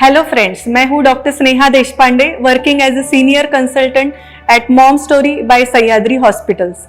Hello friends, मैं हूं doctor Sneha Deshpande, working as a senior consultant at Mom Story by Sahyadri hospitals.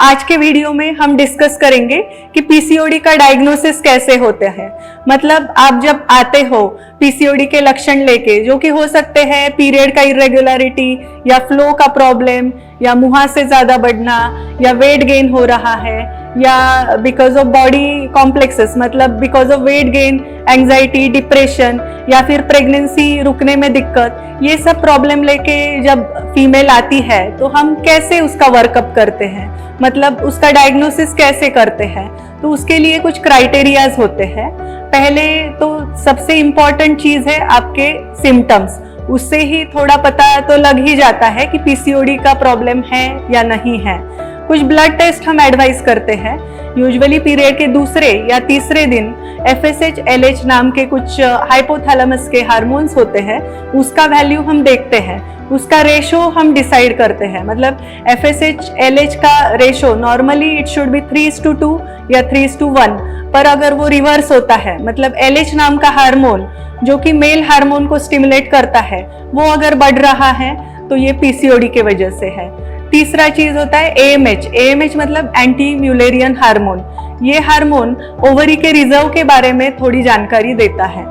आज के video में हम डिस्कस करेंगे कि पीसीओडी का डायग्नोसिस कैसे होते हैं। मतलब आप जब आते हो पीसीओडी के लक्षण लेके, जो कि हो सकते हैं पीरियड का इरेगुलरिटी या फ्लो का प्रॉब्लम या मुंह से ज्यादा बढ़ना या वेट गेन हो रहा है या बिकॉज ऑफ बॉडी कॉम्प्लेक्सेस, मतलब because of weight gain, anxiety, depression या फिर प्रेगनेंसी रुकने में दिक्कत, ये सब प्रॉब्लम लेके जब फीमेल आती है तो हम कैसे उसका वर्कअप करते हैं, मतलब उसका डायग्नोसिस कैसे करते हैं। तो उसके लिए कुछ क्राइटेरियाज होते हैं। पहले तो सबसे इम्पॉर्टेंट चीज है आपके सिम्टम्स। उससे ही थोड़ा पता तो लग ही जाता है कि पीसीओडी का प्रॉब्लम है या नहीं है। कुछ ब्लड टेस्ट हम एडवाइस करते हैं। यूजुअली पीरियड के दूसरे या तीसरे दिन FSH LH नाम के कुछ हाइपोथैलेमस के हार्मोन्स होते हैं, उसका वैल्यू हम देखते हैं, उसका रेशो हम डिसाइड करते हैं। मतलब FSH LH का ratio normally it should be 3:2 या 3:1, पर अगर वो रिवर्स होता है, मतलब LH नाम का हार्मोन जो कि मेल हार्मोन को स्टिमुलेट करता है, वो अगर बढ़ रहा है तो ये पीसीओडी के वजह से है। तीसरा चीज होता है AMH मतलब एंटी म्यूलेरियन हार्मोन। ये हार्मोन ओवरी के रिजर्व के बारे में थोड़ी जानकारी देता है।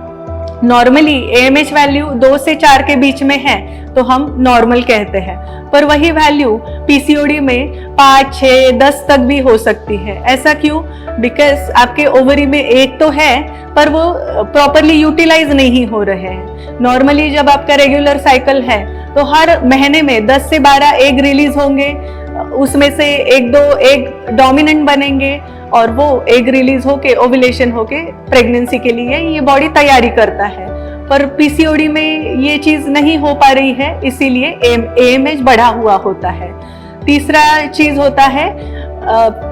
नॉर्मली AMH वैल्यू 2 से 4 के बीच में है तो हम नॉर्मल कहते हैं, पर वही वैल्यू पीसीओडी में 5, 6, 10 तक भी हो सकती है। ऐसा क्यों? बिकॉज आपके ओवरी में एक तो है पर वो प्रॉपरली यूटिलाइज नहीं हो रहे हैं। नॉर्मली जब आपका रेगुलर साइकिल है तो हर महीने में 10 से 12 एग रिलीज होंगे, उसमें से एक दो एग डोमिनेंट बनेंगे और वो एग रिलीज होके ओव्यूलेशन होके प्रेगनेंसी के लिए ये बॉडी तैयारी करता है। पर पीसीओडी में ये चीज नहीं हो पा रही है, इसीलिए AMH बढ़ा हुआ होता है। तीसरा चीज होता है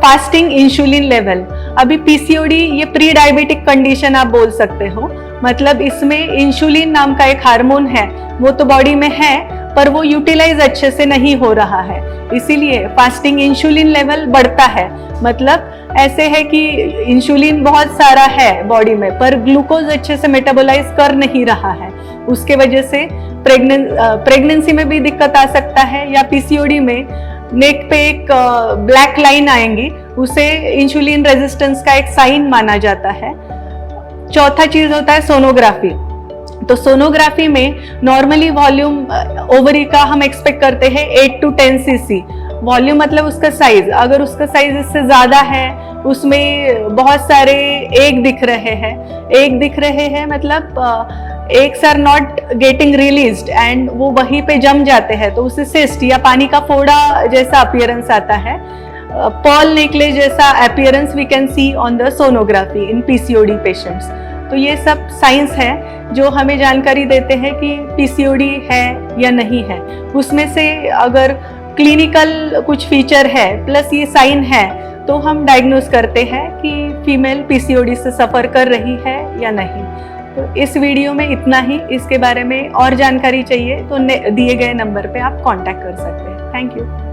फास्टिंग इंसुलिन लेवल। अभी पीसीओडी ये प्री डायबिटिक कंडीशन आप बोल सकते हो, मतलब इसमें इंसुलिन नाम का एक हार्मोन है, वो तो बॉडी में है पर वो यूटिलाइज अच्छे से नहीं हो रहा है, इसीलिए फास्टिंग इंसुलिन लेवल बढ़ता है। मतलब ऐसे है कि इंसुलिन बहुत सारा है बॉडी में पर ग्लूकोज अच्छे से मेटाबोलाइज कर नहीं रहा है, उसके वजह से प्रेगनेंसी में भी दिक्कत आ सकता है। या पीसीओडी में नेक पे एक ब्लैक लाइन आएंगी, उसे इंसुलिन रेजिस्टेंस का एक साइन माना जाता है। चौथा चीज होता है सोनोग्राफी। तो सोनोग्राफी में नॉर्मली वॉल्यूम ओवरी का हम एक्सपेक्ट करते हैं 8 to 10 cc। वॉल्यूम मतलब उसका साइज, अगर उसका साइज इससे ज्यादा है, उसमें बहुत सारे एग दिख रहे हैं मतलब eggs are not getting released and वो वहीं पे जम जाते हैं, तो उसे सिस्ट या पानी का फोड़ा जैसा अपीयरेंस आता है, पर्ल निकले जैसा appearance we can see on the sonography in PCOD patients. तो ये सब साइंस हैं जो हमें जानकारी देते हैं कि पीसीओडी है या नहीं है। उसमें से अगर क्लिनिकल कुछ फीचर है प्लस ये साइन है तो हम डायग्नोस करते हैं कि फीमेल पीसीओडी से सफ़र कर रही है या नहीं। तो इस वीडियो में इतना ही। इसके बारे में और जानकारी चाहिए तो दिए गए नंबर पे आप कांटेक्ट कर सकते हैं। Thank you.